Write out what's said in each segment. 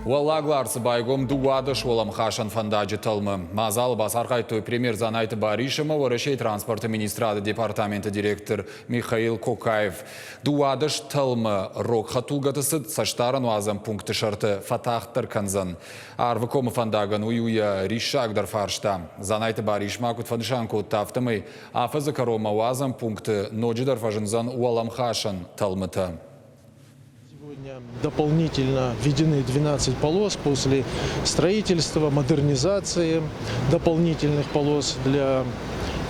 Уаллагларсы байгом дуадыш олам хашан фандажы тылмы. Мазал басар қайты премьер Занайты Баришыма Рашей транспорты министрады департаменті директор Михаил Кокаев. Дуадыш тылмы рок хатулгатысы саштарын уазам пункты шарты фатахтар канзан. Арвыкомы фандаган уюя ришагдар фаршта. Занайты Баришма кутфаншанку тафтымы афазы карома уазам пункты ноджидар фажынзан уалам хашан тылмыты. Сегодня дополнительно введены 12 полос после строительства, модернизации дополнительных полос для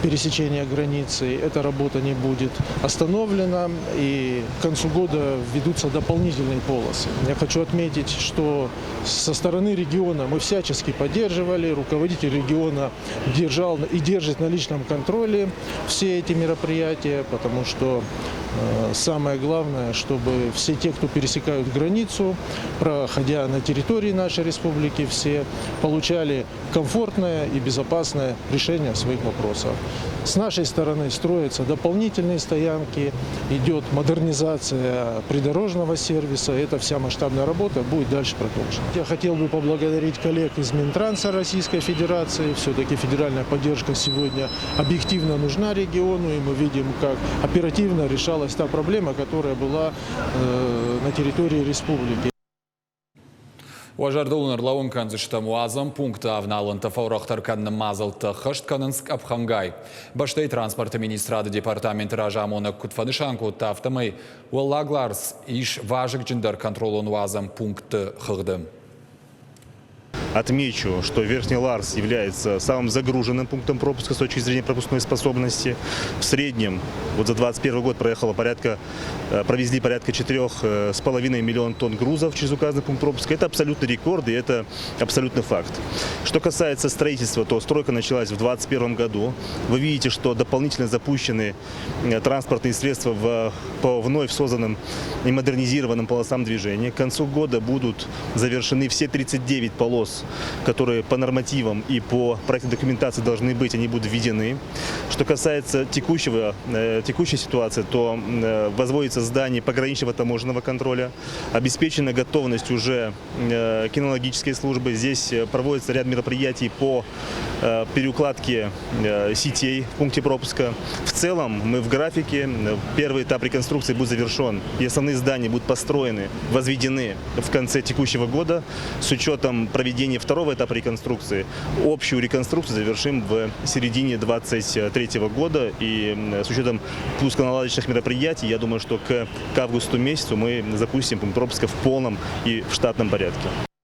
пересечения границы. Эта работа не будет остановлена, и к концу года введутся дополнительные полосы. Я хочу отметить, что со стороны региона мы всячески поддерживали, руководитель региона держал и держит на личном контроле все эти мероприятия, потому что самое главное, чтобы все те, кто пересекают границу, проходя на территории нашей республики, все получали комфортное и безопасное решение своих вопросов. С нашей стороны строятся дополнительные стоянки, идет модернизация придорожного сервиса. Эта вся масштабная работа будет дальше продолжена. Я хотел бы поблагодарить коллег из Минтранса Российской Федерации. Все-таки федеральная поддержка сегодня объективно нужна региону, и мы видим, как оперативно решалась та проблема, которая была на территории республики. Уажарды улыныр канзышта муазам пункты авналынты фаурақтар канны мазылты хышт канынск абхангай. Баштай транспорты министрады департаменті ражамоны күтфадышан көтті автомай, уаллагларс иш важық жиндар контролын уазам пункты хығды. Отмечу, что Верхний Ларс является самым загруженным пунктом пропуска с точки зрения пропускной способности. В среднем вот за 2021 год провезли порядка 4,5 миллиона тонн грузов через указанный пункт пропуска. Это абсолютный рекорд, и это абсолютный факт. Что касается строительства, то стройка началась в 2021 году. Вы видите, что дополнительно запущены транспортные средства по вновь созданным и модернизированным полосам движения. К концу года будут завершены все 39 полос, которые по нормативам и по проектной документации должны быть, они будут введены. Что касается текущей ситуации, то возводится здание пограничного таможенного контроля, обеспечена готовность уже кинологической службы. Здесь проводится ряд мероприятий по переукладке сетей в пункте пропуска. В целом мы в графике. Первый этап реконструкции будет завершен, и основные здания будут построены, возведены в конце текущего года. С учетом проведения второго этапа реконструкции, общую реконструкцию завершим в середине 2023 года. И с учетом пусконаладочных мероприятий, я думаю, что к августу месяцу мы запустим пункт пропуска в полном и в штатном порядке.